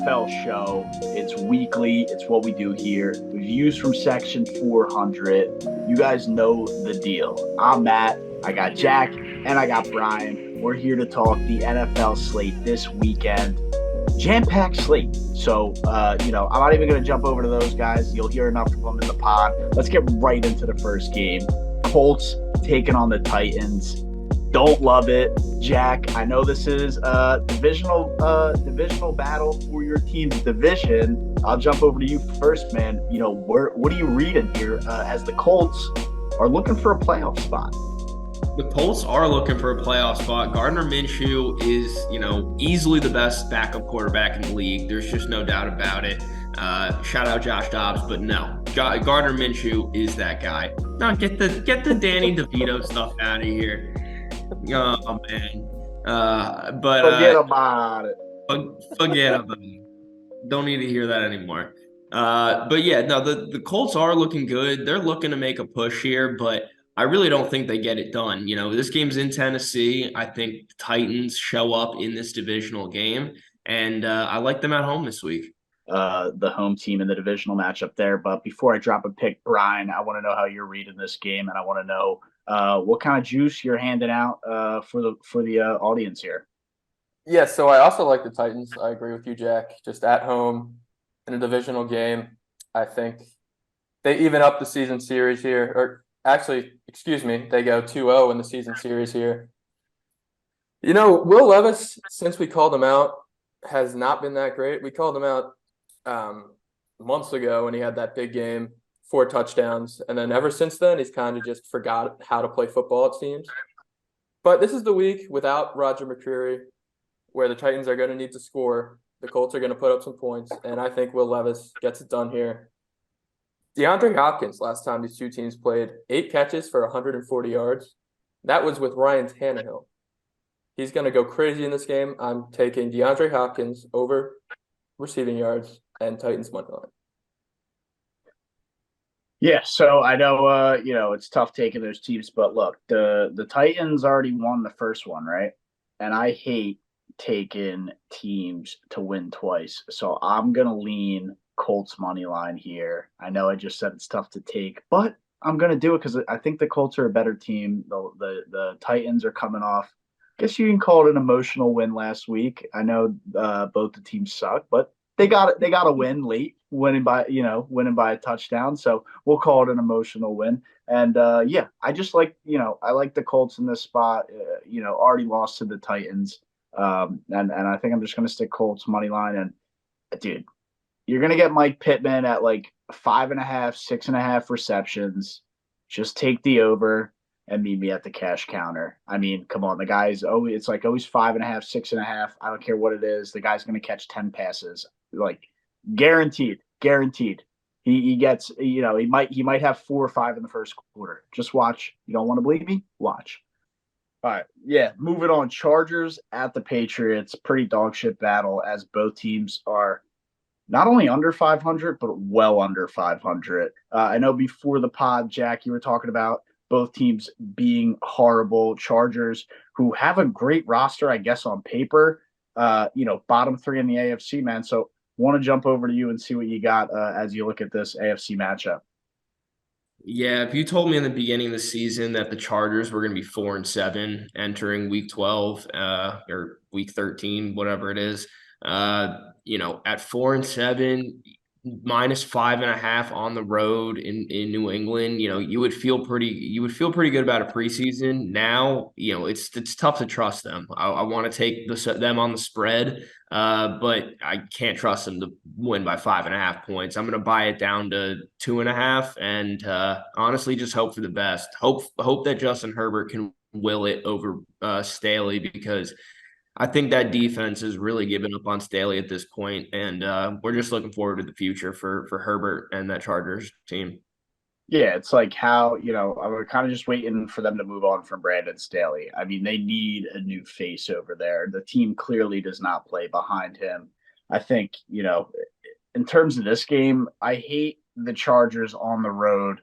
NFL show. It's weekly. It's what we do here. Reviews from section 400. You guys know the deal. I'm Matt. I got Jack and I got Brian. We're here to talk the NFL slate this weekend. Jam-packed slate. So, I'm not even going to jump over to those guys. You'll hear enough of them in the pod. Let's get right into the first game. Colts taking on the Titans. Don't love it. Jack, I know this is a divisional battle for your team's division. I'll jump over to you first, man. What are you reading here as the Colts are looking for a playoff spot? The Colts are looking for a playoff spot. Gardner Minshew is, easily the best backup quarterback in the league. There's just no doubt about it. Shout out Josh Dobbs, but no, Gardner Minshew is that guy. No, get the Danny DeVito stuff out of here. Oh man, Forget about it. Forget about it. Don't need to hear that anymore. But yeah, no, the Colts are looking good. They're looking to make a push here, but I really don't think they get it done. This game's in Tennessee. I think the Titans show up in this divisional game, and I like them at home this week. The home team in the divisional matchup there. But before I drop a pick, Brian, I want to know how you're reading this game, and I want to know what kind of juice you're handing out for the audience here. Yeah, so I also like the Titans. I agree with you, Jack. Just at home in a divisional game, I think they even up the season series here. Or actually, excuse me, they go 2-0 in the season series here. Will Levis, since we called him out, has not been that great. We called him out months ago when he had that big game, 4 touchdowns. And then ever since then, he's kind of just forgot how to play football, it seems. But this is the week without Roger McCreary, where the Titans are going to need to score. The Colts are going to put up some points, and I think Will Levis gets it done here. DeAndre Hopkins, last time these two teams played, 8 catches for 140 yards. That was with Ryan Tannehill. He's going to go crazy in this game. I'm taking DeAndre Hopkins over receiving yards and Titans money line. Yeah, so I know it's tough taking those teams, but look, the Titans already won the first one, right? And I hate taking teams to win twice. So I'm going to lean Colts money line here. I know I just said it's tough to take, but I'm going to do it because I think the Colts are a better team. The Titans are coming off, I guess you can call it an emotional win last week. I know both the teams suck, but they got a win late, winning by a touchdown. So we'll call it an emotional win. And I just like, I like the Colts in this spot, already lost to the Titans. And I think I'm just going to stick Colts money line. And dude, you're going to get Mike Pittman at like 5.5, 6.5 receptions. Just take the over and meet me at the cash counter. I mean, come on, the guy's always, it's like always 5.5, 6.5. I don't care what it is. The guy's going to catch 10 passes, like guaranteed. He gets, he might have 4 or 5 in the first quarter. Just watch. You don't want to believe me? Watch. All right. Yeah. Moving on. Chargers at the Patriots. Pretty dog shit battle as both teams are not only under 500, but well under 500. I know before the pod, Jack, you were talking about both teams being horrible. Chargers, who have a great roster, I guess, on paper, bottom 3 in the AFC, man. So want to jump over to you and see what you got as you look at this AFC matchup. Yeah, if you told me in the beginning of the season that the Chargers were going to be 4-7 entering week 12 or week 13, whatever it is, at 4-7, -5.5 on the road in New England, you would feel pretty good about a preseason. Now, it's tough to trust them. I want to take them on the spread, but I can't trust them to win by 5.5 points. I'm going to buy it down to 2.5, and honestly, just hope for the best. Hope that Justin Herbert can will it over Staley, because I think that defense is really giving up on Staley at this point, and we're just looking forward to the future for Herbert and that Chargers team. Yeah, it's like how, I'm kind of just waiting for them to move on from Brandon Staley. I mean, they need a new face over there. The team clearly does not play behind him. I think, in terms of this game, I hate the Chargers on the road.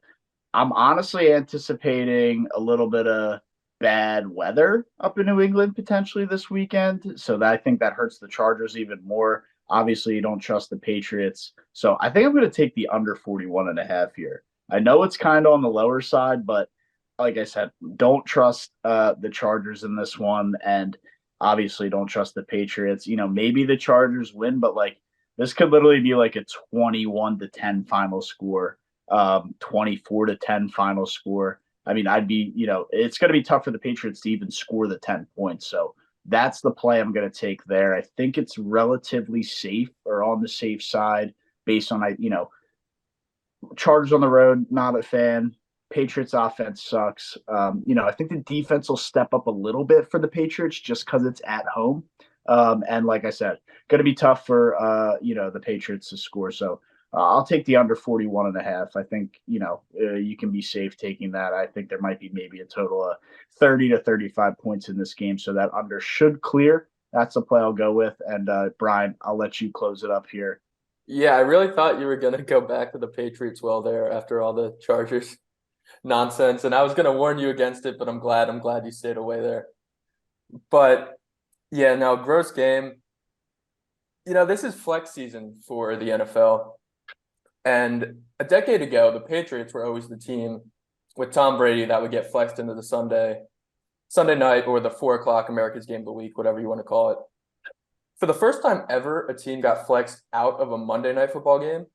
I'm honestly anticipating a little bit of bad weather up in New England potentially this weekend. So that I think that hurts the Chargers even more. Obviously, you don't trust the Patriots. So I think I'm going to take the under 41.5 here. I know it's kind of on the lower side, but like I said, don't trust the Chargers in this one. And obviously, don't trust the Patriots. Maybe the Chargers win, but like this could literally be like a 21-10 final score, 24-10 final score. I mean, it's going to be tough for the Patriots to even score the 10 points. So that's the play I'm going to take there. I think it's relatively safe or on the safe side based on, Chargers on the road, not a fan. Patriots offense sucks. I think the defense will step up a little bit for the Patriots just because it's at home. And like I said, going to be tough for, the Patriots to score. So I'll take the under 41.5. I think, you can be safe taking that. I think there might be maybe a total of 30 to 35 points in this game. So that under should clear. That's the play I'll go with. And Brian, I'll let you close it up here. Yeah, I really thought you were gonna go back to the Patriots well there after all the Chargers nonsense, and I was gonna warn you against it, but I'm glad you stayed away there. But yeah, no, gross game. This is flex season for the NFL. And a decade ago, the Patriots were always the team with Tom Brady that would get flexed into the Sunday night or the 4 o'clock America's game of the week, whatever you want to call it. For the first time ever, a team got flexed out of a Monday night football game.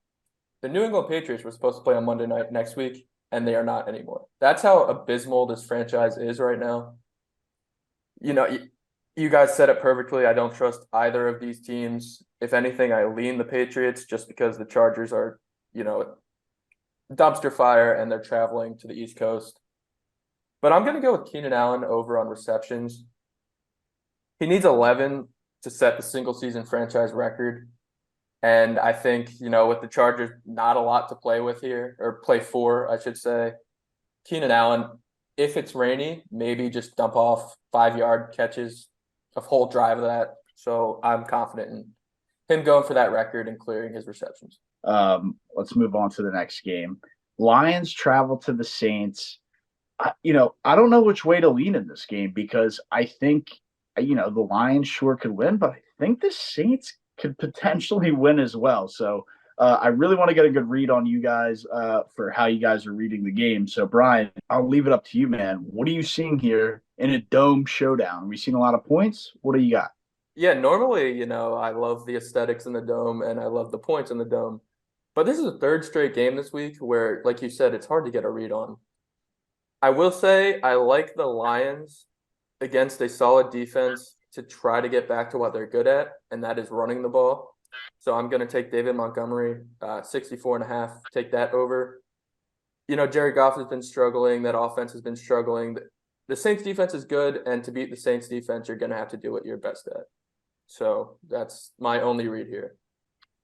The New England Patriots were supposed to play on Monday night next week, and they are not anymore. That's how abysmal this franchise is right now. You guys said it perfectly. I don't trust either of these teams. If anything, I lean the Patriots just because the Chargers are, dumpster fire and they're traveling to the East Coast. But I'm going to go with Keenan Allen over on receptions. He needs 11 to set the single season franchise record. And I think, with the Chargers, not a lot to play with here, or play for, I should say. Keenan Allen, if it's rainy, maybe just dump off 5-yard catches, a whole drive of that. So I'm confident in him going for that record and clearing his receptions. Let's move on to the next game. Lions travel to the Saints. I don't know which way to lean in this game because I think, the Lions sure could win, but I think the Saints could potentially win as well. So I really want to get a good read on you guys for how you guys are reading the game. So, Brian, I'll leave it up to you, man. What are you seeing here in a dome showdown? Are we seeing a lot of points? What do you got? Yeah, normally, I love the aesthetics in the dome and I love the points in the dome. But this is a third straight game this week where, like you said, it's hard to get a read on. I will say I like the Lions against a solid defense to try to get back to what they're good at, and that is running the ball. So I'm going to take David Montgomery, 64.5, take that over. Jared Goff has been struggling. That offense has been struggling. The Saints defense is good, and to beat the Saints defense, you're going to have to do what you're best at. So that's my only read here.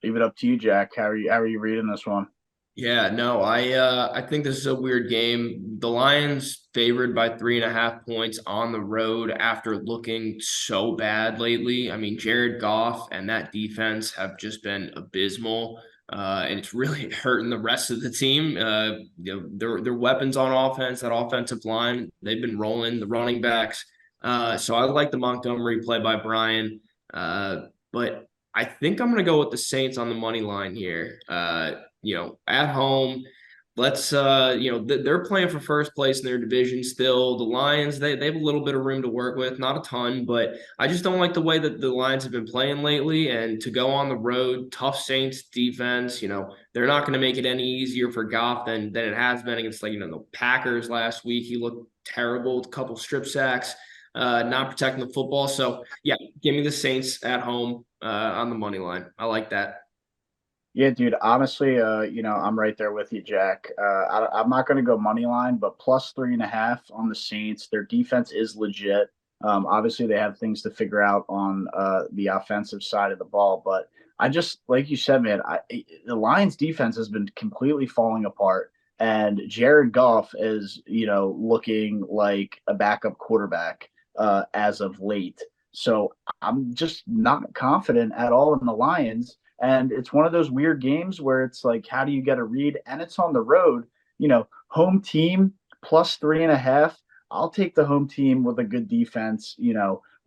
Leave it up to you, Jack. How are you reading this one? Yeah, no, I think this is a weird game. The Lions favored by 3.5 points on the road after looking so bad lately. I mean, Jared Goff and that defense have just been abysmal, and it's really hurting the rest of the team. Their weapons on offense, that offensive line, they've been rolling the running backs. So I like the Montgomery play by Brian, but I think I'm going to go with the Saints on the money line here. At home, let's they're playing for first place in their division still. The Lions, they have a little bit of room to work with, not a ton, but I just don't like the way that the Lions have been playing lately. And to go on the road, tough Saints defense, they're not going to make it any easier for Goff than it has been against the Packers last week. He looked terrible with a couple strip sacks, not protecting the football. So yeah, give me the Saints at home on the money line. I like that. Yeah, dude. Honestly, I'm right there with you, Jack. I'm not going to go money line, but plus 3.5 on the Saints. Their defense is legit. Obviously, they have things to figure out on the offensive side of the ball, but I just, like you said, man, the Lions' defense has been completely falling apart, and Jared Goff is, looking like a backup quarterback as of late. So I'm just not confident at all in the Lions. And it's one of those weird games where it's like, how do you get a read? And it's on the road, home team plus 3.5. I'll take the home team with a good defense,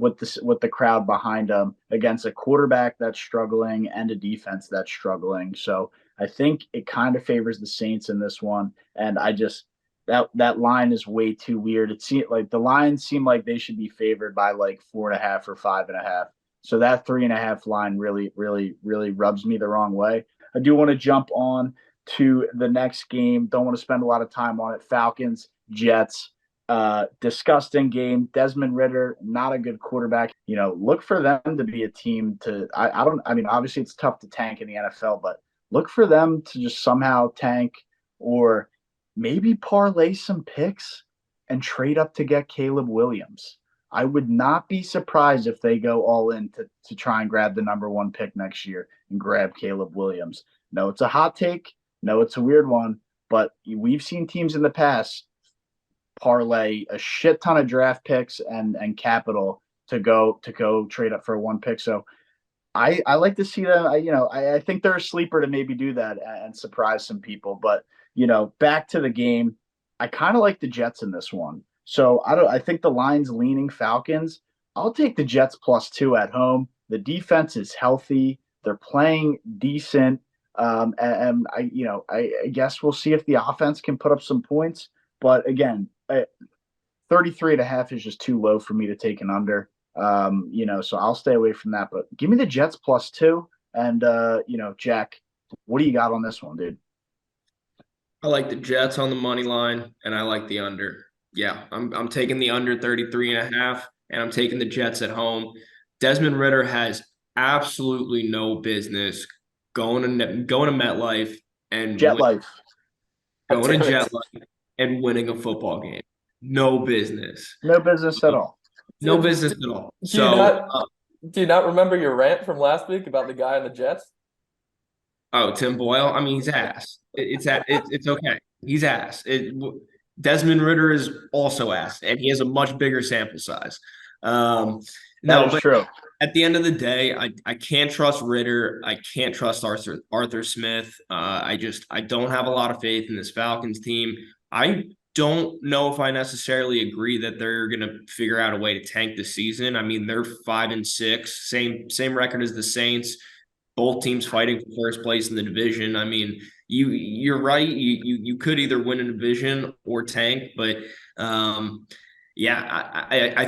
with the crowd behind them against a quarterback that's struggling and a defense that's struggling. So I think it kind of favors the Saints in this one. And I just that line is way too weird. It seemed like the lines seem like they should be favored by like 4.5 or 5.5. So that 3.5 line really rubs me the wrong way. I do want to jump on to the next game. Don't want to spend a lot of time on it. Falcons, Jets. Disgusting game. Desmond Ritter, not a good quarterback. Look for them to be a team to. I mean, obviously it's tough to tank in the NFL, but look for them to just somehow tank or maybe parlay some picks and trade up to get Caleb Williams. I would not be surprised if they go all in to try and grab the number 1 pick next year and grab Caleb Williams. No, it's a hot take. No, it's a weird one, but we've seen teams in the past parlay a shit ton of draft picks and capital to go trade up for a 1 pick. So I like to see them. I think they're a sleeper to maybe do that and surprise some people. But back to the game, I kind of like the Jets in this one. So I think the line's leaning Falcons. I'll take the Jets +2 at home. The defense is healthy. They're playing decent. And I guess we'll see if the offense can put up some points. But again, 33.5 is just too low for me to take an under. So I'll stay away from that. But give me the Jets +2. And Jack, what do you got on this one, dude? I like the Jets on the money line, and I like the under. Yeah, I'm taking the under 33.5, and I'm taking the Jets at home. Desmond Ritter has absolutely no business going to MetLife and Jet Life. Going to Jet Life and winning a football game. No business. No business at all. No business at all. Do you not remember your rant from last week about the guy on the Jets? Oh, Tim Boyle. I mean, he's ass. It's okay. He's ass. Desmond Ritter is also ass, and he has a much bigger sample size. That is true. At the end of the day, I can't trust Ritter. I can't trust Arthur Smith. I don't have a lot of faith in this Falcons team. I don't know if I necessarily agree that they're going to figure out a way to tank the season. I mean, they're 5-6, same record as the Saints. Both teams fighting for first place in the division. I mean, you're right. You could either win a division or tank, but I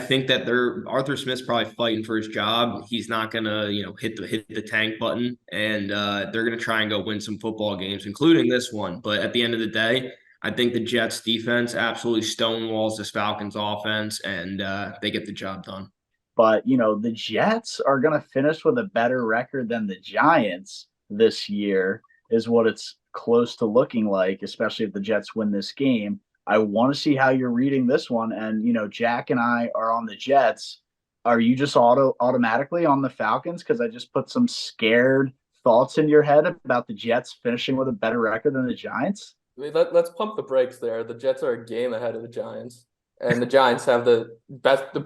think that Arthur Smith's probably fighting for his job. He's not gonna hit the tank button, and they're gonna try and go win some football games, including this one. But at the end of the day, I think the Jets defense absolutely stonewalls this Falcons offense, and they get the job done. But, the Jets are going to finish with a better record than the Giants this year is what it's close to looking like, especially if the Jets win this game. I want to see how you're reading this one. And, Jack and I are on the Jets. Are you just automatically on the Falcons? Because I just put some scared thoughts in your head about the Jets finishing with a better record than the Giants? Let's pump the brakes there. The Jets are a game ahead of the Giants. And the Giants have the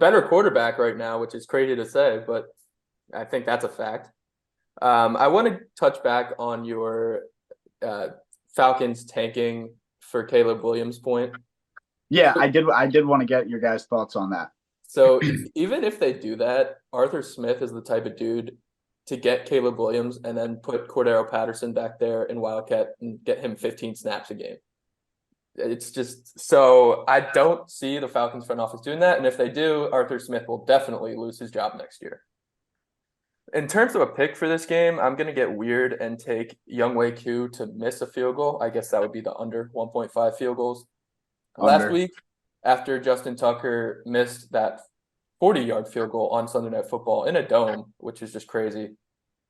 better quarterback right now, which is crazy to say, but I think that's a fact. I want to touch back on your Falcons tanking for Caleb Williams point. Yeah, I did want to get your guys' thoughts on that. So even if they do that, Arthur Smith is the type of dude to get Caleb Williams and then put Cordero Patterson back there in Wildcat and get him 15 snaps a game. It's just so I don't see the Falcons front office doing that. And if they do, Arthur Smith will definitely lose his job next year. In terms of a pick for this game, I'm going to get weird and take Younghoe Koo to miss a field goal. I guess that would be the under 1.5 field goals. Last week, after Justin Tucker missed that 40-yard field goal on Sunday Night Football in a dome, which is just crazy,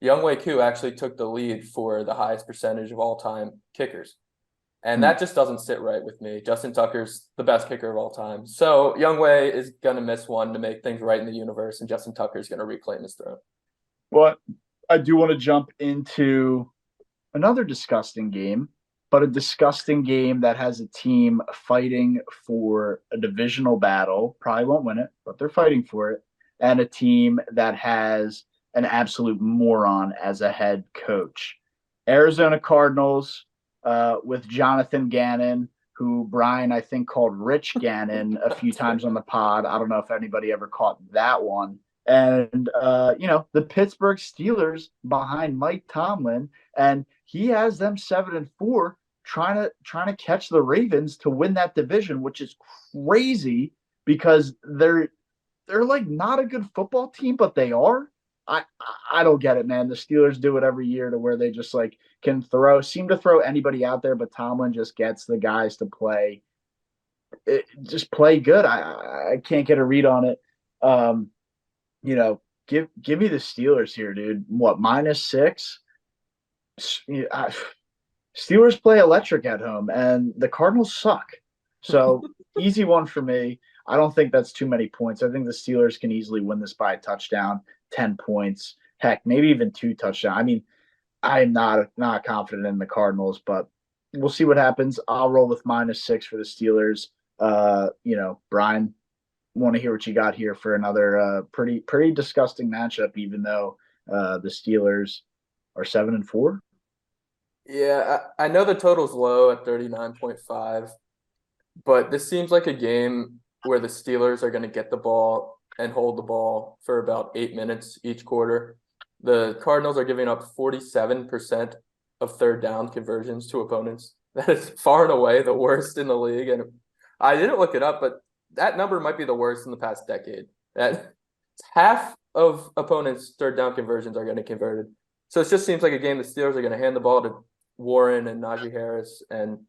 Younghoe Koo actually took the lead for the highest percentage of all-time kickers. And that just doesn't sit right with me. Justin Tucker's the best kicker of all time. So Younghoe is going to miss one to make things right in the universe, and Justin Tucker is going to reclaim his throne. Well, I do want to jump into another disgusting game, but a disgusting game that has a team fighting for a divisional battle. Probably won't win it, but they're fighting for it. And a team that has an absolute moron as a head coach. Arizona Cardinals with Jonathan Gannon, who Brian, I think, called Rich Gannon a few times on the pod. I don't know if anybody ever caught that one. and the Pittsburgh Steelers behind Mike Tomlin, and he has them 7-4, trying to catch the Ravens to win that division, which is crazy because they're like not a good football team, but they are. I I don't get it, man. The Steelers do it every year to where they just like can seem to throw anybody out there, but Tomlin just gets the guys to just play good. I can't get a read on it. Um, give me the Steelers here, dude. What, -6? Steelers play electric at home, and the Cardinals suck. So easy one for me. I don't think that's too many points. I think the Steelers can easily win this by a touchdown, 10 points, heck, maybe even 2 touchdowns. I mean, I'm not confident in the Cardinals, but we'll see what happens. I'll roll with -6 for the Steelers. Brian, want to hear what you got here for another pretty disgusting matchup, even though the Steelers are 7-4. Yeah, I know the total's low at 39.5, but this seems like a game where the Steelers are going to get the ball and hold the ball for about 8 minutes each quarter. The Cardinals are giving up 47% of third down conversions to opponents. That is far and away the worst in the league. And I didn't look it up, but that number might be the worst in the past decade. That half of opponents' third down conversions are getting converted. So it just seems like a game the Steelers are going to hand the ball to Warren and Najee Harris and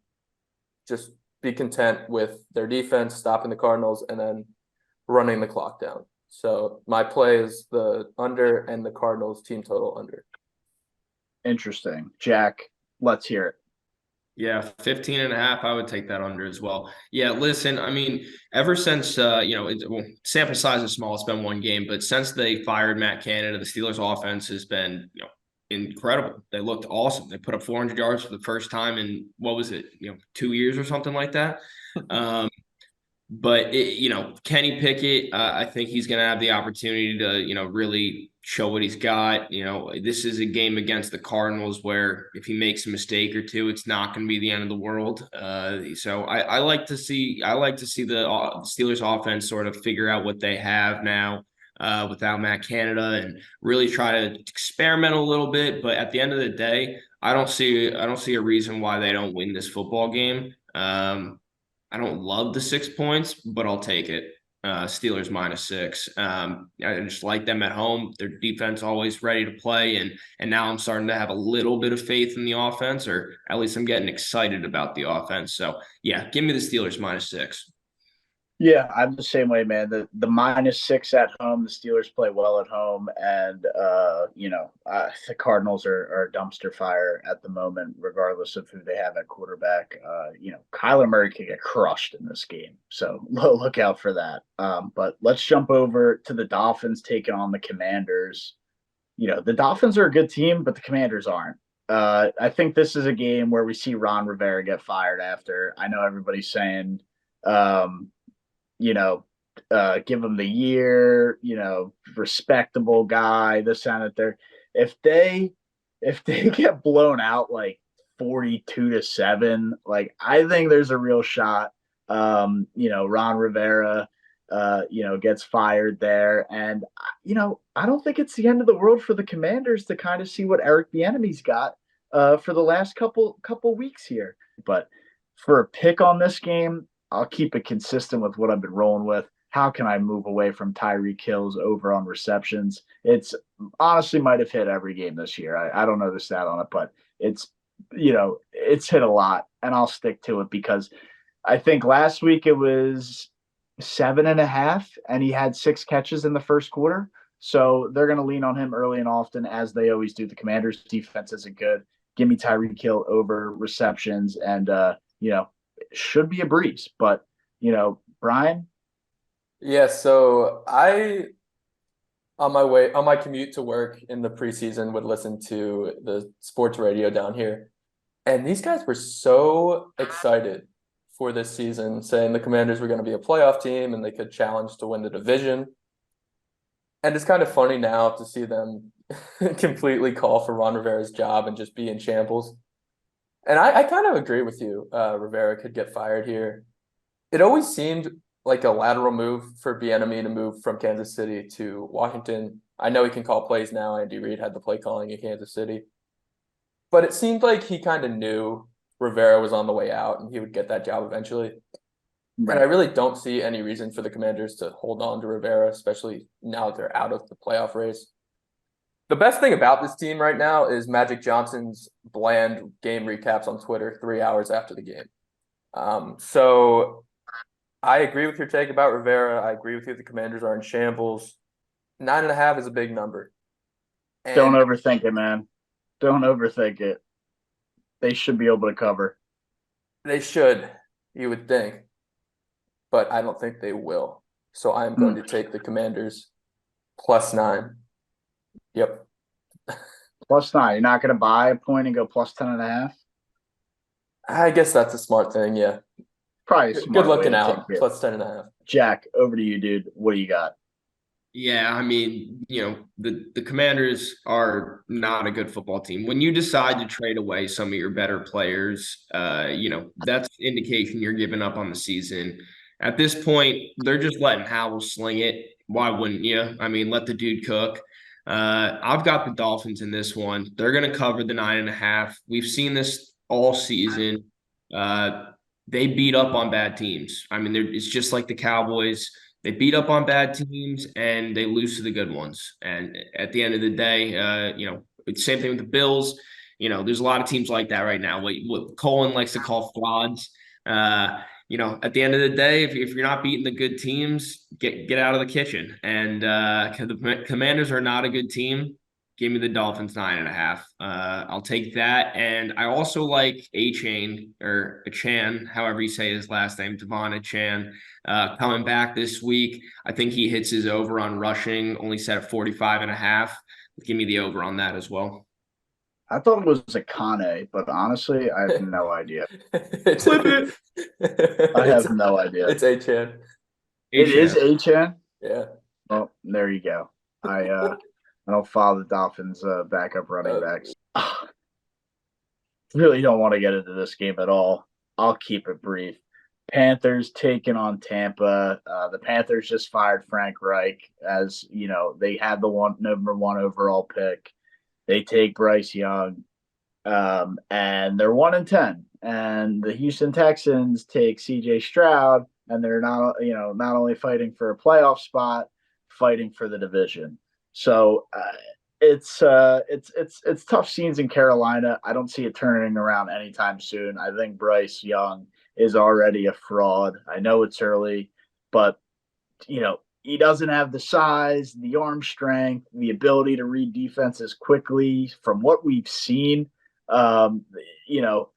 just be content with their defense, stopping the Cardinals, and then running the clock down. So my play is the under and the Cardinals team total under. Interesting. Jack, let's hear it. Yeah, 15.5, I would take that under as well. Yeah, listen, I mean, ever since, sample size is small, it's been one game, but since they fired Matt Canada, the Steelers offense has been, incredible. They looked awesome. They put up 400 yards for the first time in, what was it, 2 years or something like that. But Kenny Pickett, I think he's going to have the opportunity to, really show what he's got. This is a game against the Cardinals where if he makes a mistake or two, it's not going to be the end of the world. So I like to see the Steelers offense sort of figure out what they have now without Matt Canada and really try to experiment a little bit. But at the end of the day, I don't see a reason why they don't win this football game. I don't love the 6 points, but I'll take it. Steelers -6. I just like them at home. Their defense always ready to play, and now I'm starting to have a little bit of faith in the offense, or at least I'm getting excited about the offense. So yeah, give me the Steelers -6. Yeah, I'm the same way, man. The -6 at home, the Steelers play well at home, and the Cardinals are a dumpster fire at the moment, regardless of who they have at quarterback. Kyler Murray could get crushed in this game, so look out for that. But let's jump over to the Dolphins taking on the Commanders. The Dolphins are a good team, but the Commanders aren't. I think this is a game where we see Ron Rivera get fired after. I know everybody's saying. Give him the year, respectable guy, this and that. If they get blown out like 42-7, like I think there's a real shot. Ron Rivera, gets fired there, and I don't think it's the end of the world for the Commanders to kind of see what Eric Bieniemy's got for the last couple weeks here. But for a pick on this game, I'll keep it consistent with what I've been rolling with. How can I move away from Tyreek Hill's over on receptions? It's honestly might have hit every game this year. I don't know the stat on it, but it's hit a lot, and I'll stick to it because I think last week it was 7.5, and he had 6 catches in the first quarter. So they're going to lean on him early and often, as they always do. The Commanders' defense isn't good. Give me Tyreek Hill over receptions, and should be a breeze. But Brian. Yeah, so on my commute to work in the preseason would listen to the sports radio down here, and these guys were so excited for this season, saying the Commanders were going to be a playoff team and they could challenge to win the division. And it's kind of funny now to see them completely call for Ron Rivera's job and just be in shambles. And I kind of agree with you. Rivera could get fired here. It always seemed like a lateral move for Bieniemy to move from Kansas City to Washington. I know he can call plays now. Andy Reid had the play calling in Kansas City, but it seemed like he kind of knew Rivera was on the way out and he would get that job eventually. And I Right. really don't see any reason for the Commanders to hold on to Rivera, especially now that they're out of the playoff race. The best thing about this team right now is Magic Johnson's bland game recaps on Twitter 3 hours after the game. So I agree with your take about Rivera. I agree with you. The Commanders are in shambles. 9.5 is a big number. Don't And overthink it, man. Don't overthink it. They should be able to cover. they should, you would think, but I don't think they will. So I'm going to take the Commanders +9. Yep. +9. You're not going to buy a point and go +10.5. I guess that's a smart thing. Yeah. Probably a Good smart way looking to out. take it. +10.5. Jack, over to you, dude. What do you got? Yeah, I mean, the Commanders are not a good football team. When you decide to trade away some of your better players, that's indication you're giving up on the season. At this point, they're just letting Howell sling it. Why wouldn't you? I mean, let the dude cook. I've got the Dolphins in this one. They're going to cover the 9.5. We've seen this all season. They beat up on bad teams. I mean, it's just like the Cowboys. They beat up on bad teams and they lose to the good ones. And at the end of the day, it's same thing with the Bills. There's a lot of teams like that right now. What Colin likes to call frauds. At the end of the day, if you're not beating the good teams, get out of the kitchen. And the Commanders are not a good team. Give me the Dolphins 9.5. I'll take that. And I also like Achane or Achan, however you say his last name, Devon Achan, coming back this week. I think he hits his over on rushing, only set at 45.5. Give me the over on that as well. I thought it was a Kane, but honestly, I have no idea. Flip it. I have no idea. It's Achan. It is Achan? Yeah. Well, there you go. I don't follow the Dolphins backup running backs. Really don't want to get into this game at all. I'll keep it brief. Panthers taking on Tampa. The Panthers just fired Frank Reich, as you know, they had the number 1 overall pick. They take Bryce Young, and they're 1-10. And the Houston Texans take C.J. Stroud, and they're not only fighting for a playoff spot, fighting for the division. So it's tough scenes in Carolina. I don't see it turning around anytime soon. I think Bryce Young is already a fraud. I know it's early, but he doesn't have the size, the arm strength, the ability to read defenses quickly. From what we've seen, um, you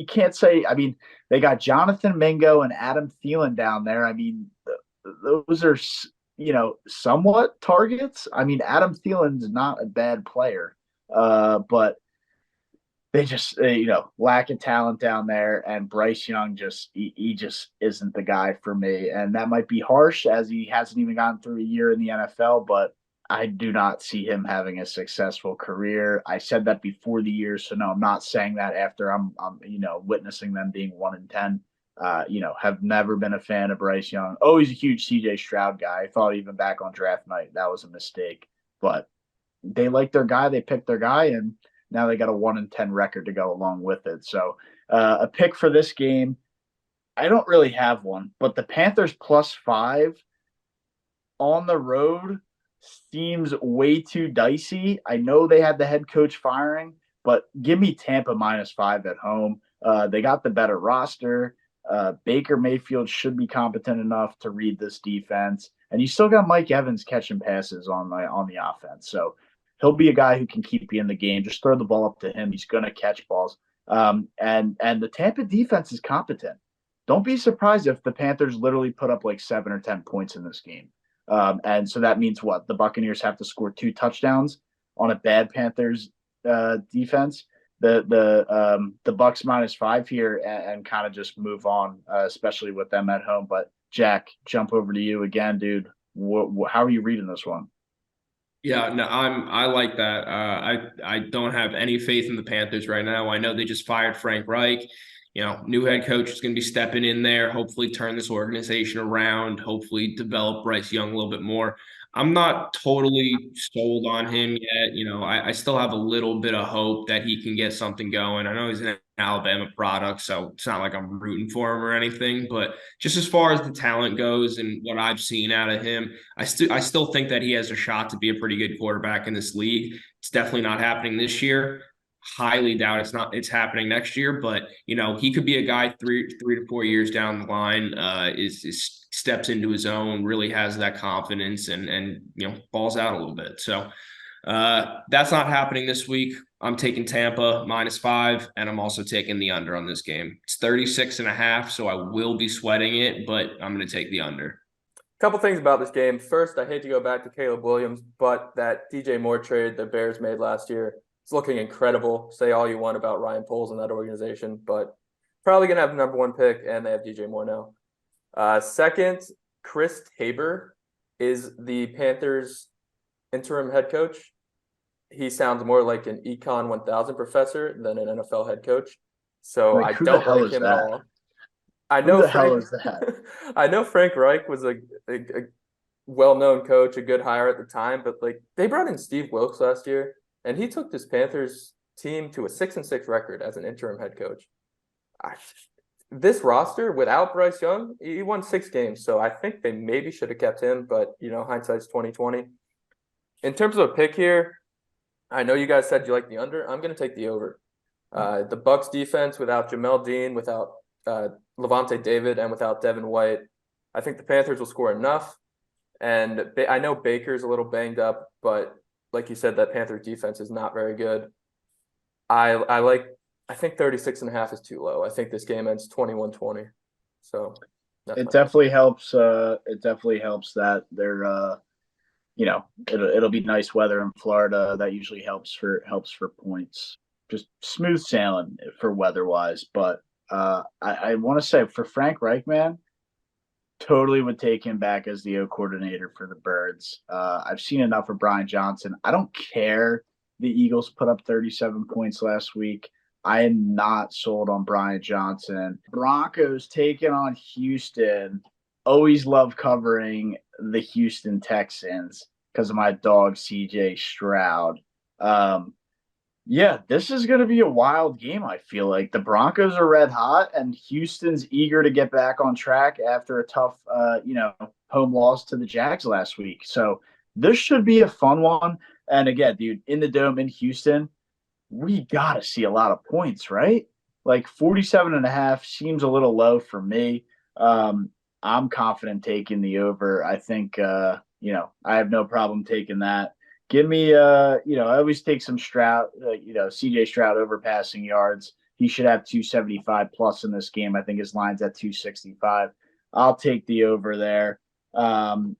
can't say. I mean, they got Jonathan Mingo and Adam Thielen down there. I mean, those are somewhat targets. I mean, Adam Thielen's not a bad player, but they just lack of talent down there, and Bryce Young he just isn't the guy for me. And that might be harsh, as he hasn't even gotten through a year in the NFL, but I do not see him having a successful career. I said that before the year, so no, I'm not saying that after I'm witnessing them being 1-10. Have never been a fan of Bryce Young. Always a huge CJ Stroud guy. I thought even back on draft night that was a mistake, but they like their guy. They picked their guy, and now they got a 1-10 record to go along with it. So a pick for this game, I don't really have one, but the Panthers +5 on the road seems way too dicey. I know they had the head coach firing, but give me Tampa -5 at home. They got the better roster. Baker Mayfield should be competent enough to read this defense, and you still got Mike Evans catching passes on the offense. So he'll be a guy who can keep you in the game. Just throw the ball up to him. He's going to catch balls. And the Tampa defense is competent. Don't be surprised if the Panthers literally put up like 7 or 10 points in this game. And so that means what? The Buccaneers have to score 2 touchdowns on a bad Panthers defense. The Bucks -5 here and kind of just move on, especially with them at home. But Jack, jump over to you again, dude. How are you reading this one? Yeah, no, I like that. I don't have any faith in the Panthers right now. I know they just fired Frank Reich. new head coach is going to be stepping in there, hopefully turn this organization around, hopefully develop Bryce Young a little bit more. I'm not totally sold on him yet. I still have a little bit of hope that he can get something going. I know he's an Alabama product, so it's not like I'm rooting for him or anything. But just as far as the talent goes and what I've seen out of him, I still think that he has a shot to be a pretty good quarterback in this league. It's definitely not happening this year. Highly doubt it's happening next year, but he could be a guy 3 to 4 years down the line, is steps into his own, really has that confidence and balls out a little bit. So that's not happening this week. I'm taking Tampa -5, and I'm also taking the under on this game. It's 36.5, so I will be sweating it, but I'm going to take the under. Couple things about this game. First, I hate to go back to Caleb Williams, but that DJ Moore trade the Bears made last year, it's looking incredible. Say all you want about Ryan Poles in that organization, but probably going to have the #1 pick, and they have DJ Moore now. Second, Chris Tabor is the Panthers' interim head coach. He sounds more like an Econ 1000 professor than an NFL head coach. So I don't like him at all. I know I know Frank Reich was a well-known coach, a good hire at the time, but they brought in Steve Wilkes last year, and he took this Panthers team to a 6-6 record as an interim head coach. This roster without Bryce Young, he won 6 games, so I think they maybe should have kept him, but hindsight's 2020. In terms of a pick here, I know you guys said you like the under. I'm going to take the over. The Bucs defense without Jamel Dean, without Levante David, and without Devin White, I think the Panthers will score enough. And I know Baker's a little banged up, but like you said, that Panthers defense is not very good. I think 36.5 is too low. I think this game ends 21-20. So it definitely helps. It definitely helps that they're it'll be nice weather in Florida. That usually helps for points. Just smooth sailing for weather wise. But I want to say for Frank Reich, man, totally would take him back as the O coordinator for the Birds. I've seen enough of Brian Johnson. I don't care. The Eagles put up 37 points last week. I am not sold on Brian Johnson. Broncos taking on Houston. Always love covering the Houston Texans because of my dog, CJ Stroud. Yeah, this is going to be a wild game, I feel like. The Broncos are red hot, and Houston's eager to get back on track after a tough, home loss to the Jags last week. So this should be a fun one. And again, dude, in the Dome in Houston, we got to see a lot of points, right? 47.5 seems a little low for me. I'm confident taking the over. I think, I have no problem taking that. Give me, I always take some Stroud, CJ Stroud over passing yards. He should have 275 plus in this game. I think his line's at 265. I'll take the over there. And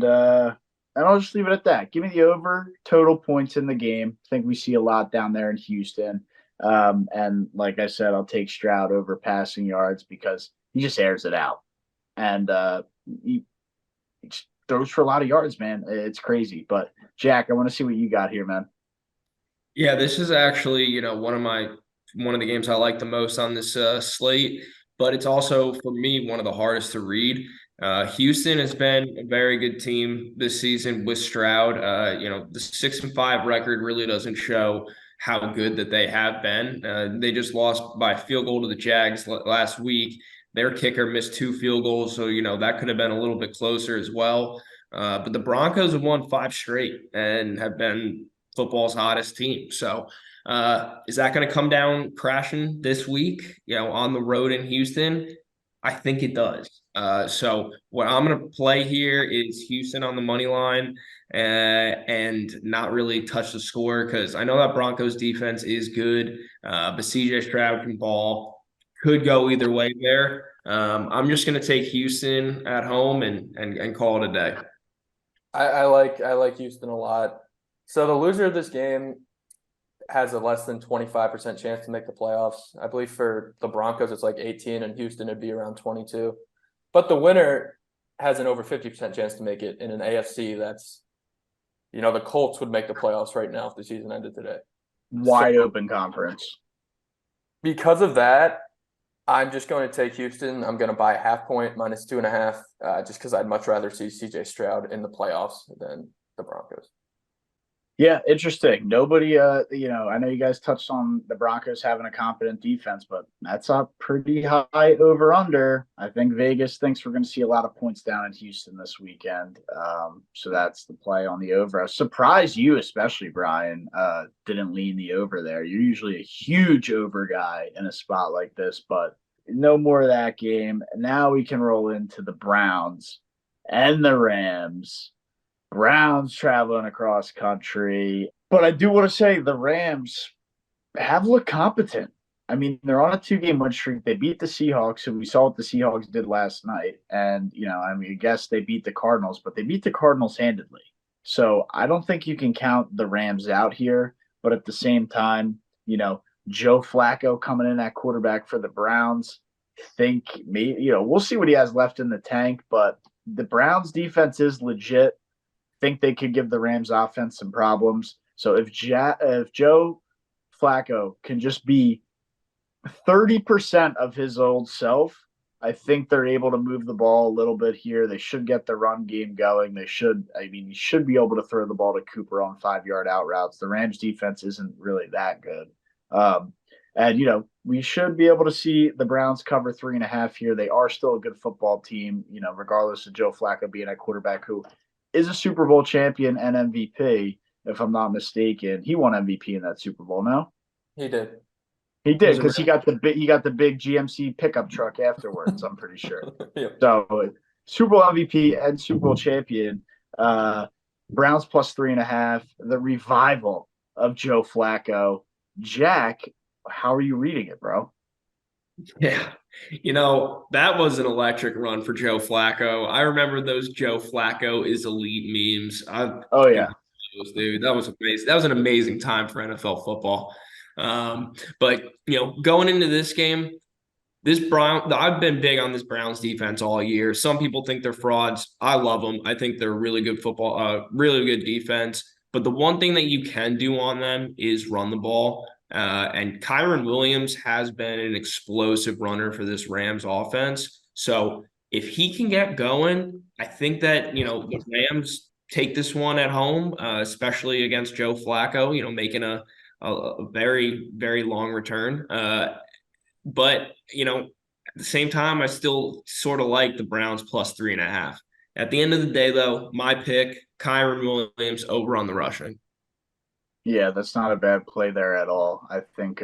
I'll just leave it at that. Give me the over total points in the game. I think we see a lot down there in Houston. And like I said, I'll take Stroud over passing yards because he just airs it out. And he just throws for a lot of yards, man. It's crazy. But Jack, I want to see what you got here, man. Yeah, this is actually, one of the games I like the most on this slate, but it's also for me one of the hardest to read. Houston has been a very good team this season with Stroud. The 6-5 record really doesn't show how good that they have been. They just lost by a field goal to the Jags last week. Their kicker missed 2 field goals, so that could have been a little bit closer as well. But the Broncos have won 5 straight and have been football's hottest team. So is that going to come down crashing this week, on the road in Houston? I think it does. So what I'm going to play here is Houston on the money line and not really touch the score because I know that Broncos defense is good, but CJ Stroud can ball. Could go either way there. I'm just going to take Houston at home and call it a day. I like Houston a lot. So the loser of this game has a less than 25% chance to make the playoffs. I believe for the Broncos, it's 18, and Houston would be around 22. But the winner has an over 50% chance to make it in an AFC that's, the Colts would make the playoffs right now if the season ended today. Wide open conference. Because of that, I'm just going to take Houston. I'm going to buy a half point minus 2.5, just because I'd much rather see CJ Stroud in the playoffs than the Broncos. Yeah, interesting. Nobody, I know you guys touched on the Broncos having a competent defense, but that's a pretty high over under. I think Vegas thinks we're going to see a lot of points down in Houston this weekend. So that's the play on the over. I was surprised you, especially Brian, didn't lean the over there. You're usually a huge over guy in a spot like this, but no more of that game. Now we can roll into the Browns and the Rams. Browns traveling across country. But I do want to say the Rams have looked competent. I mean, they're on a 2-game win streak. They beat the Seahawks, and we saw what the Seahawks did last night. And, I guess they beat the Cardinals, but they beat the Cardinals handedly. So I don't think you can count the Rams out here. But at the same time, Joe Flacco coming in at quarterback for the Browns. Think maybe, we'll see what he has left in the tank, but the Browns defense is legit. Think they could give the Rams offense some problems. So if Joe Flacco can just be 30% of his old self, I think they're able to move the ball a little bit here. They should get the run game going. He should be able to throw the ball to Cooper on 5-yard out routes. The Rams defense isn't really that good. And we should be able to see the Browns cover 3.5 here. They are still a good football team, regardless of Joe Flacco being a quarterback who is a Super Bowl champion and MVP, if I'm not mistaken. He won MVP in that Super Bowl, no? He did. He did, because he got the big GMC pickup truck afterwards, I'm pretty sure. Yep. So Super Bowl MVP and Super Bowl champion. Browns plus 3.5. The revival of Joe Flacco. Jack, how are you reading it, bro? Yeah. That was an electric run for Joe Flacco. I remember those Joe Flacco is elite memes. Oh, yeah. Dude, that was amazing. That was an amazing time for NFL football. But going into this game, I've been big on this Browns defense all year. Some people think they're frauds. I love them. I think they're really good football, really good defense. But the one thing that you can do on them is run the ball. And Kyren Williams has been an explosive runner for this Rams offense. So if he can get going, I think that, the Rams take this one at home, especially against Joe Flacco, making a very, very long return. But, at the same time, I still sort of like the Browns plus 3.5. At the end of the day, though, my pick, Kyren Williams over on the rushing. Yeah, that's not a bad play there at all. I think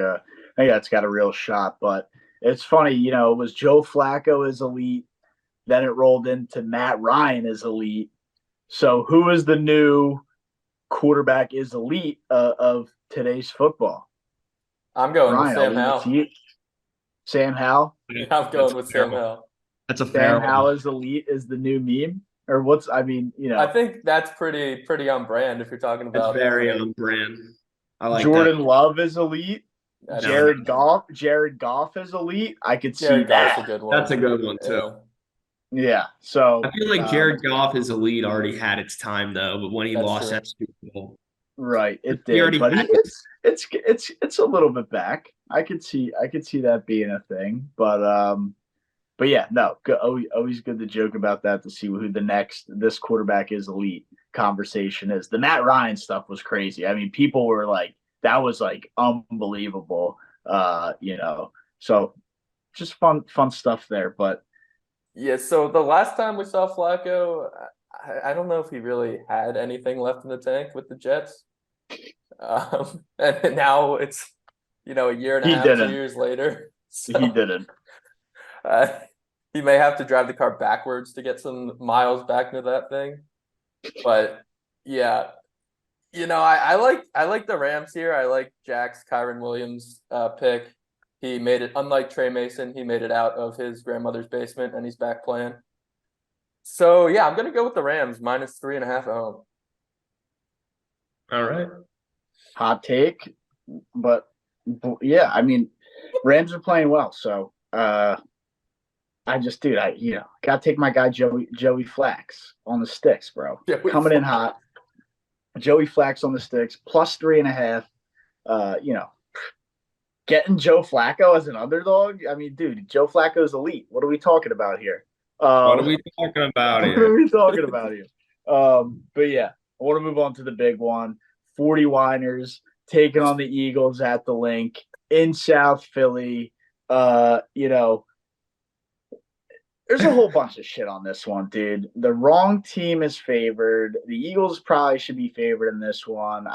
that's got a real shot. But it's funny, it was Joe Flacco is elite. Then it rolled into Matt Ryan is elite. So who is the new quarterback is elite of today's football? I'm going Ryan, with Sam Howell. Sam Howell? I'm going with Sam Howell. That's a fair Sam Howell is elite is the new meme? Or I think that's pretty on brand if you're talking about. That's very on brand. I like Jordan that. Love is elite. Jared Goff is elite. I could see Jared that. Goff's a good one. That's a good one too. Yeah. So I feel like Jared Goff is elite already had its time though, but when he lost that Super Bowl. Right, it did. But it's a little bit back. I could see that being a thing. But yeah, no, always good to joke about that to see who this quarterback is elite conversation is. The Matt Ryan stuff was crazy. I mean, people were like, that was like unbelievable. So just fun stuff there. But yeah, so the last time we saw Flacco, I don't know if he really had anything left in the tank with the Jets. And now it's a year and a half, 2 years later. So, he didn't. He may have to drive the car backwards to get some miles back into that thing. But yeah, I like the Rams here. I like Jack's Kyren Williams pick. He made it, unlike Trey Mason, he made it out of his grandmother's basement and he's back playing. So yeah, I'm gonna go with the Rams minus 3.5 at home. All right. Hot take, but yeah, I mean, Rams are playing well, so I gotta take my guy Joey Flax on the sticks, bro. Coming in hot. Joey Flax on the sticks, plus 3.5. getting Joe Flacco as an underdog. I mean, dude, Joe Flacco's elite. What are we talking about here? What are we talking about What are here? we talking about here? But yeah, I want to move on to the big one. 49ers taking on the Eagles at the Link in South Philly. You know, there's a whole bunch of shit on this one, dude. The wrong team is favored. The Eagles probably should be favored in this one.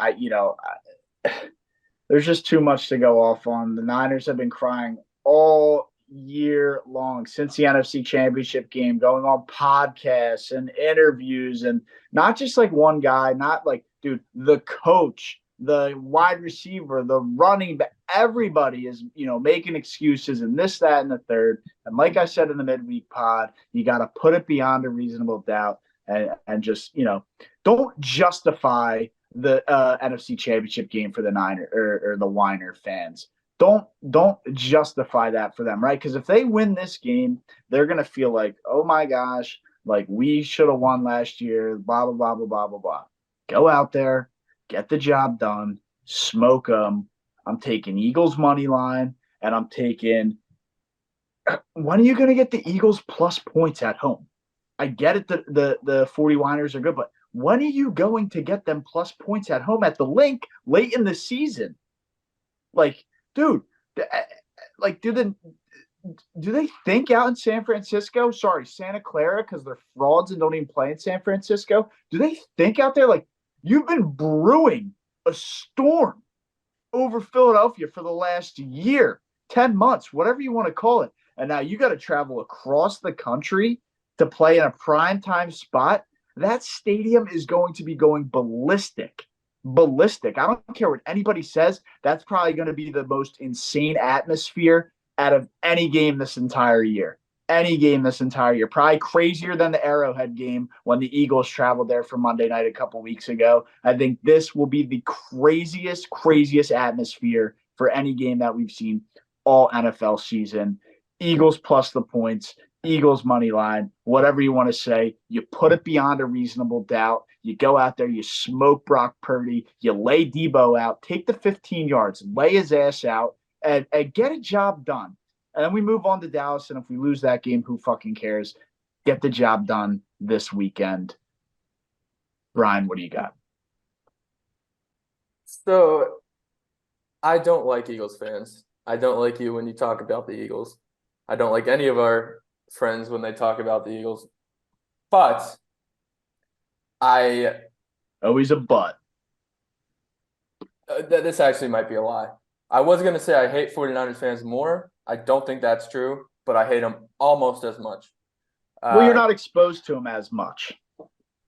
There's just too much to go off on. The Niners have been crying all year long since the NFC Championship game, going on podcasts and interviews, and not just like one guy, not like, dude, the coach, the wide receiver, the running back, everybody is, making excuses and this, that, and the third. And like I said in the midweek pod, you got to put it beyond a reasonable doubt and just, don't justify the NFC Championship game for the Niner or the Weiner fans. Don't justify that for them, right? Because if they win this game, they're gonna feel like, oh my gosh, like we should have won last year. Blah blah blah blah blah blah blah. Go out there, get the job done, smoke them. I'm taking Eagles money line, and I'm taking. When are you gonna get the Eagles plus points at home? I get it that the 49ers are good, but when are you going to get them plus points at home at the Link late in the season? Like, dude, like do they think out in San Francisco? Sorry, Santa Clara, because they're frauds and don't even play in San Francisco. Do they think out there like you've been brewing a storm over Philadelphia for the last year, 10 months, whatever you want to call it, and now you got to travel across the country to play in a prime time spot? That stadium is going to be going ballistic. Ballistic. I don't care what anybody says. That's probably going to be the most insane atmosphere out of any game this entire year. Any game this entire year. Probably crazier than the Arrowhead game when the Eagles traveled there for Monday night a couple weeks ago. I think this will be the craziest atmosphere for any game that we've seen all NFL season. Eagles plus the points. Eagles money line, whatever you want to say. You put it beyond a reasonable doubt. You go out there, you smoke Brock Purdy, you lay Debo out, take the 15 yards, lay his ass out, and get a job done. And then we move on to Dallas, and if we lose that game, who fucking cares? Get the job done this weekend. Brian, what do you got? So, I don't like Eagles fans. I don't like you when you talk about the Eagles. I don't like any of our friends when they talk about the Eagles, but always a but. This actually might be a lie. I was going to say I hate 49ers fans more. I don't think that's true, but I hate them almost as much. Well, you're not exposed to them as much.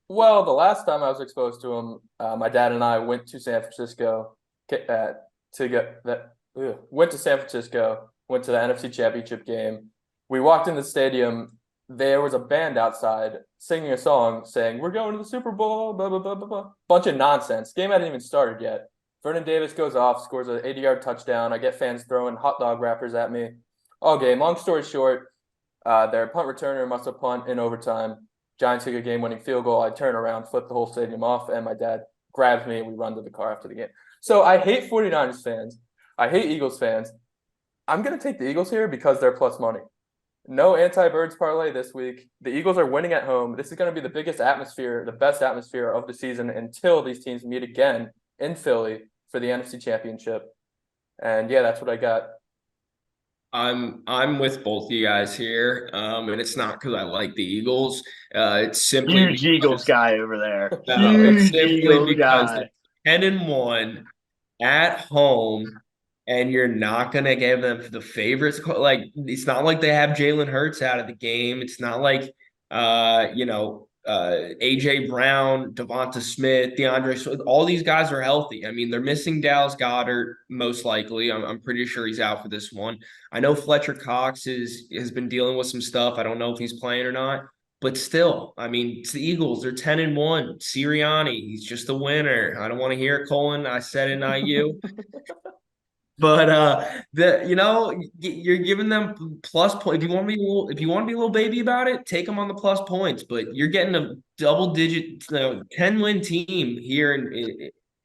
Well, the last time I was exposed to them, my dad and I went to San Francisco went to San Francisco, went to the NFC Championship game. We walked in the stadium. There was a band outside singing a song saying, "We're going to the Super Bowl, blah, blah, blah, blah, blah." Bunch of nonsense. Game hadn't even started yet. Vernon Davis goes off, scores an 80-yard touchdown. I get fans throwing hot dog wrappers at me all game. Long story short, their punt returner must have punt in overtime. Giants kick a game-winning field goal. I turn around, flip the whole stadium off, and my dad grabs me, and we run to the car after the game. So I hate 49ers fans. I hate Eagles fans. I'm going to take the Eagles here because they're plus money. No anti-birds parlay this week. The Eagles are winning at home. This is going to be the biggest atmosphere, the best atmosphere of the season until these teams meet again in Philly for the NFC Championship. And yeah, that's what I got. I'm with both you guys here, and it's not because I like the Eagles. It's simply huge Eagles guy over there. No, it's simply Eagles because guy. 10-1 at home, and you're not gonna give them the favorites. Like, it's not like they have Jalen Hurts out of the game. It's not like AJ Brown, Devonta Smith, DeAndre Swift. All these guys are healthy. I mean, they're missing Dallas Goedert most likely. I'm pretty sure he's out for this one. I know Fletcher Cox has been dealing with some stuff. I don't know if he's playing or not. But still, I mean, it's the Eagles. They're 10-1. Sirianni, he's just a winner. I don't want to hear it, Colin. I said it, not you. But you're giving them plus point. If you want to be a little baby about it, take them on the plus points. But you're getting a double digit, 10-win team here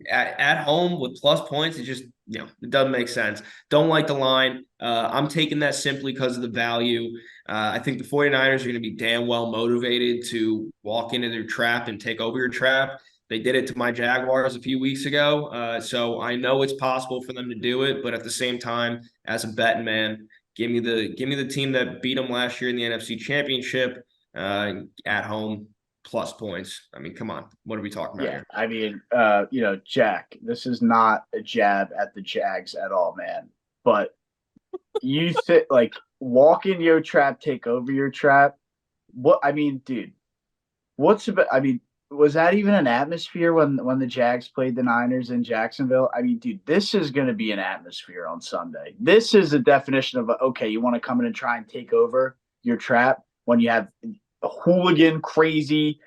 at home with plus points, it just, it doesn't make sense. Don't like the line. I'm taking that simply because of the value. I think the 49ers are going to be damn well motivated to walk into their trap and take over your trap. They did it to my Jaguars a few weeks ago. So I know it's possible for them to do it, but at the same time, as a betting man, give me the team that beat them last year in the NFC Championship at home plus points. I mean, come on. What are we talking about Yeah, here? I mean, Jack, this is not a jab at the Jags at all, man. But you sit like walk in your trap, take over your trap. What I mean, dude, what's about? I mean, was that even an atmosphere when the Jags played the Niners in Jacksonville? I mean, dude, this is going to be an atmosphere on Sunday. This is a definition of okay, you want to come in and try and take over your trap when you have a hooligan, crazy,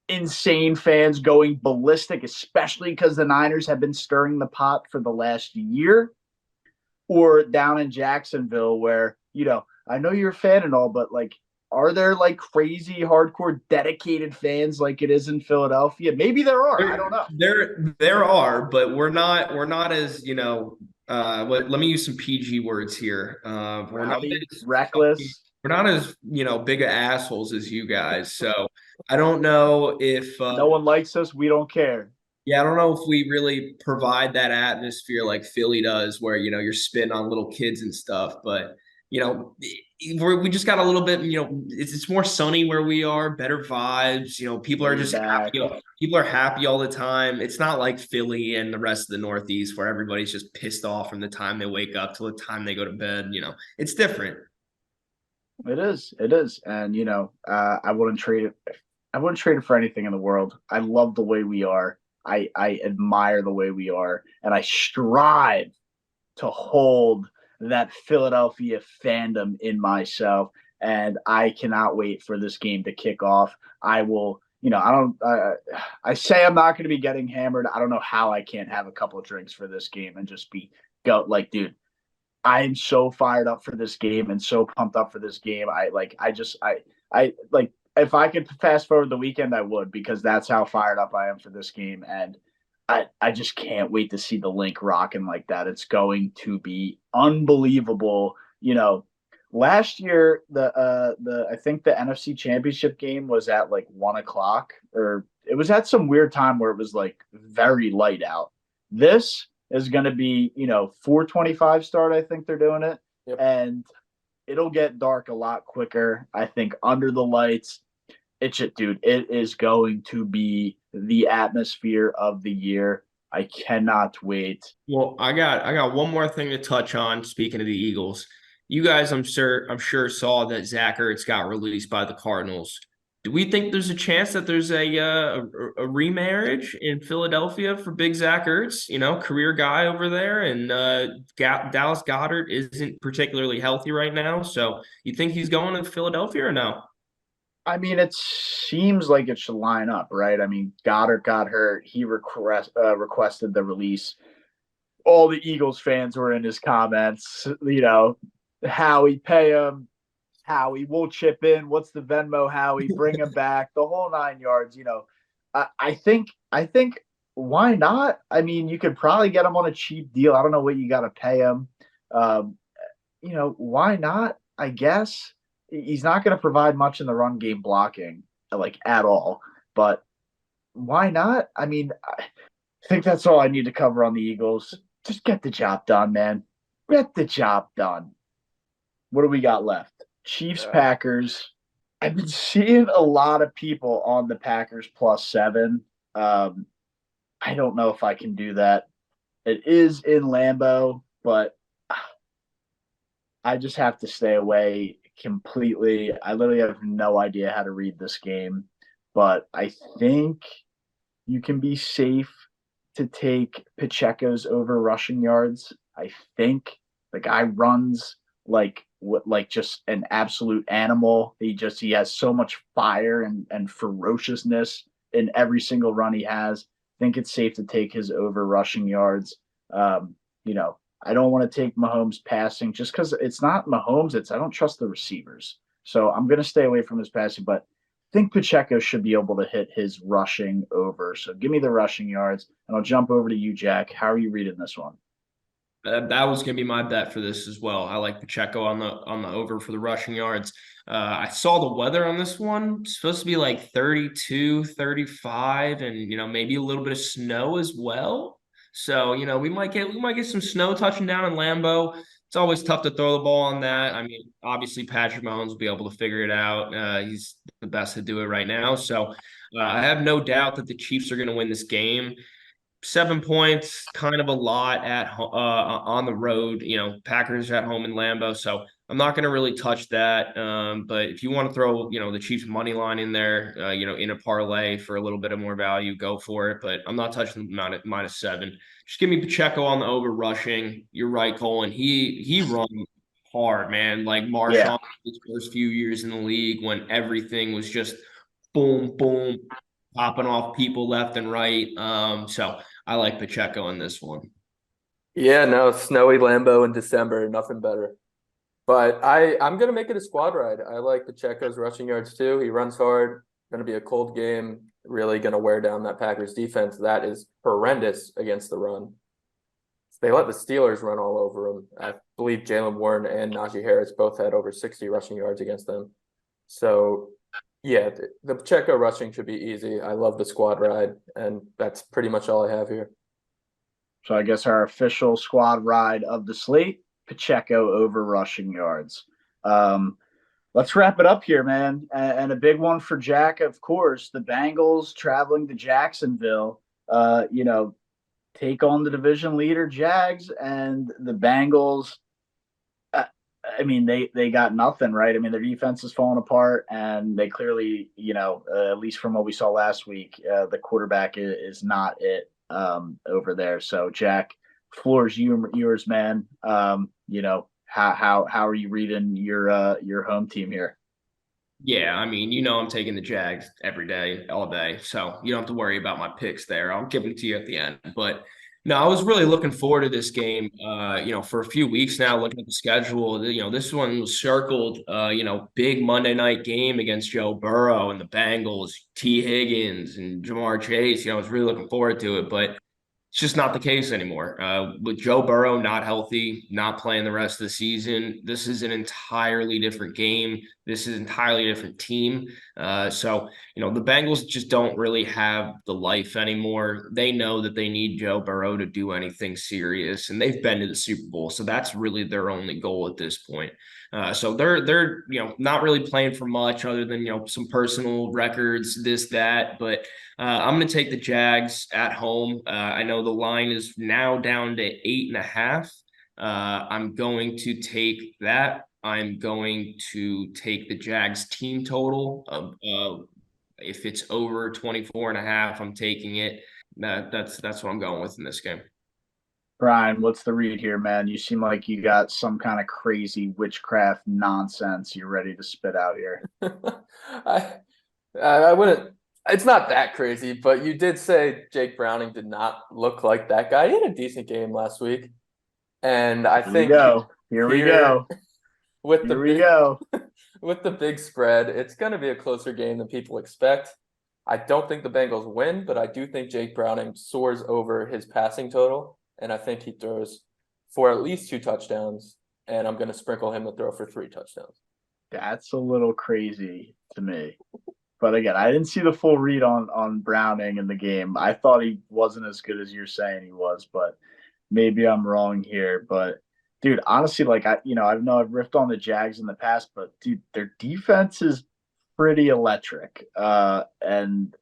insane fans going ballistic, especially because the Niners have been stirring the pot for the last year, or down in Jacksonville where, I know you're a fan and all, but like, are there like crazy, hardcore, dedicated fans like it is in Philadelphia? Maybe there are. I don't know. There are, but we're not as, let me use some PG words here. We're not Rowdy, as reckless. we're not as, big of assholes as you guys. So I don't know if No one likes us. We don't care. yeah, I don't know if we really provide that atmosphere like Philly does, where you're spitting on little kids and stuff. But we just got a little bit. It's more sunny where we are, better vibes. People are Laid just back. happy. People are happy all the time. It's not like Philly and the rest of the Northeast where everybody's just pissed off from the time they wake up till the time they go to bed. It's different. It is. It is. And I wouldn't trade it. I wouldn't trade it for anything in the world. I love the way we are. I admire the way we are, and I strive to hold that Philadelphia fandom in myself. And I cannot wait for this game to kick off. I will. I don't. I say I'm not going to be getting hammered. I don't know how I can't have a couple of drinks for this game and just be go like, dude. I'm so fired up for this game and so pumped up for this game. I like if I could fast forward the weekend, I would because that's how fired up I am for this game. And I just can't wait to see the link rocking like that. It's going to be unbelievable. Last year the I think the NFC Championship game was at like 1 o'clock, or it was at some weird time where it was like very light out. This is going to be 4:25 start. I think they're doing it, Yep. and it'll get dark a lot quicker. I think under the lights, dude. It is going to be the atmosphere of the year. I cannot wait. Well, I got one more thing to touch on. Speaking of the Eagles, you guys, I'm sure saw that Zach Ertz got released by the Cardinals. Do we think there's a chance that there's a remarriage in Philadelphia for Big Zach Ertz? Career guy over there, and Dallas Goddard isn't particularly healthy right now. So you think he's going to Philadelphia or no? I mean, it seems like it should line up, right? I mean, Goddard got hurt. He requested the release. All the Eagles fans were in his comments. Howie, pay him. Howie, we'll chip in. What's the Venmo, Howie? Bring him back. The whole 9 yards. I think why not? I mean, you could probably get him on a cheap deal. I don't know what you got to pay him. Um, why not? I guess he's not going to provide much in the run game blocking, like at all. But why not? I mean, I think that's all I need to cover on the Eagles. Just get the job done, man. Get the job done. What do we got left? Chiefs, Packers. I've been seeing a lot of people on the Packers +7. I don't know if I can do that. It is in Lambeau, but I just have to stay away completely. I literally have no idea how to read this game, but I think you can be safe to take Pacheco's over rushing yards. I think the guy runs like just an absolute animal. He has so much fire and ferociousness in every single run he has. I think it's safe to take his over rushing yards. Um, you know, I don't want to take Mahomes passing just because it's not Mahomes. I don't trust the receivers. So I'm going to stay away from his passing. But think Pacheco should be able to hit his rushing over. So give me the rushing yards, and I'll jump over to you, Jack. How are you reading this one? That was going to be my bet for this as well. I like Pacheco on the over for the rushing yards. I saw the weather on this one. It's supposed to be like 32, 35, and maybe a little bit of snow as well. So, we might get some snow touching down in Lambeau. It's always tough to throw the ball on that. I mean, obviously Patrick Mahomes will be able to figure it out. He's the best to do it right now. So I have no doubt that the Chiefs are going to win this game. 7 points, kind of a lot on the road. Packers at home in Lambeau, so I'm not going to really touch that. But if you want to throw, the Chiefs money line in there, in a parlay for a little bit of more value, go for it. But I'm not touching the -7. Just give me Pacheco on the over rushing. You're right, Colin. He run hard, man. Like Yeah. Marshawn his first few years in the league when everything was just boom, boom, popping off people left and right. So I like Pacheco in this one. Yeah, no, snowy Lambeau in December, nothing better. But I'm gonna make it a squad ride. I like Pacheco's rushing yards too. He runs hard. Gonna be a cold game. Really gonna wear down that Packers defense. That is horrendous against the run. They let the Steelers run all over them. I believe Jalen Warren and Najee Harris both had over 60 rushing yards against them. So yeah, the Pacheco rushing should be easy. I love the squad ride, and that's pretty much all I have here. So I guess our official squad ride of the slate, Pacheco over rushing yards. Let's wrap it up here, man. And a big one for Jack, of course. The Bengals traveling to Jacksonville. Take on the division leader Jags, and the Bengals. I mean, they got nothing, right? I mean, their defense is falling apart, and they clearly, at least from what we saw last week, the quarterback is not it over there. So, Jack, floor's yours, man. How are you reading your home team here? Yeah, I mean, I'm taking the Jags every day, all day. So you don't have to worry about my picks there. I'll give them to you at the end. But no, I was really looking forward to this game. For a few weeks now, looking at the schedule. This one was circled. Big Monday night game against Joe Burrow and the Bengals, T. Higgins and Jamar Chase. I was really looking forward to it, but it's just not the case anymore. With Joe Burrow not healthy, not playing the rest of the season, this is an entirely different game. This is an entirely different team. The Bengals just don't really have the life anymore. They know that they need Joe Burrow to do anything serious, and they've been to the Super Bowl, so that's really their only goal at this point. So they're not really playing for much other than some personal records, this that, but. I'm going to take the Jags at home. I know the line is now down to 8.5. I'm going to take that. I'm going to take the Jags team total. If it's over 24.5, I'm taking it. That's what I'm going with in this game. Brian, what's the read here, man? You seem like you got some kind of crazy witchcraft nonsense you're ready to spit out here. I wouldn't. It's not that crazy, but you did say Jake Browning did not look like that guy. He had a decent game last week, and I think here we go with the big spread, it's going to be a closer game than people expect. I don't think the Bengals win, but I do think Jake Browning soars over his passing total, and I think he throws for at least 2 touchdowns, and I'm going to sprinkle him to throw for 3 touchdowns. That's a little crazy to me. But again, I didn't see the full read on Browning in the game. I thought he wasn't as good as you're saying he was, but maybe I'm wrong here. But dude, honestly, like I know I've riffed on the Jags in the past, but dude, their defense is pretty electric. And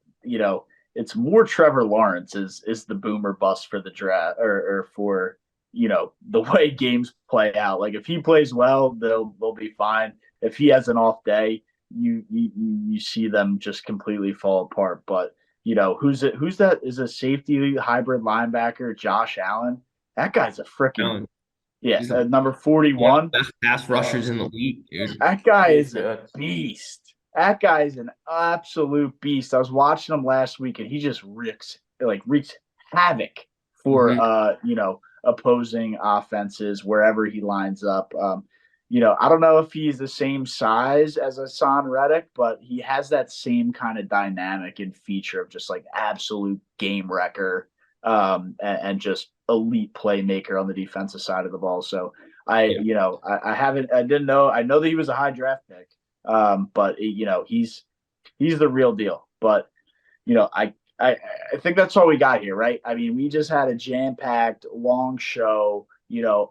it's more Trevor Lawrence is the boomer bust for the draft or for the way games play out. Like if he plays well, they'll be fine. If he has an off day, you see them just completely fall apart. But who's that is a safety hybrid linebacker, Josh Allen. That guy's a freaking number 41. Best pass rushers in the league, dude. That guy is a beast. That guy is an absolute beast. I was watching him last week, and he just wreaks havoc for opposing offenses wherever he lines up. I don't know if he's the same size as Hassan Reddick, but he has that same kind of dynamic and feature of just like absolute game wrecker, and just elite playmaker on the defensive side of the ball. So Yeah. I didn't know. I know that he was a high draft pick, but he's the real deal. But I think that's all we got here, right? I mean, we just had a jam-packed, long show,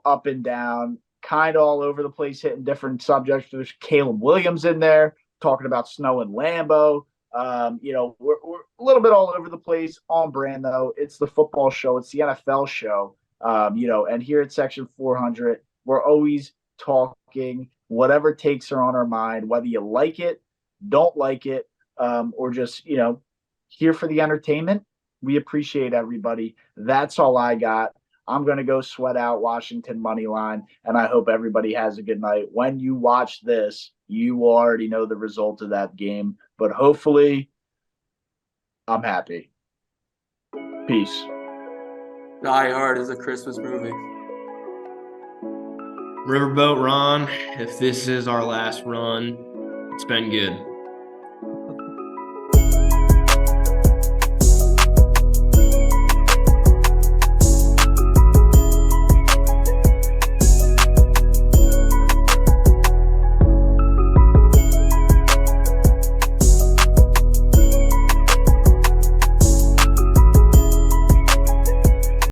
up and down, kind of all over the place, hitting different subjects. There's Caleb Williams in there talking about snow and Lambeau. We're a little bit all over the place, on brand though. It's the football show, it's the NFL show. And here at Section 400, we're always talking whatever takes are on our mind, whether you like it, don't like it, or just here for the entertainment. We appreciate everybody. That's all I got. I'm going to go sweat out Washington money line, and I hope everybody has a good night. When you watch this, you will already know the result of that game, but hopefully I'm happy. Peace. Die Hard is a Christmas movie. Riverboat Ron, if this is our last run, it's been good.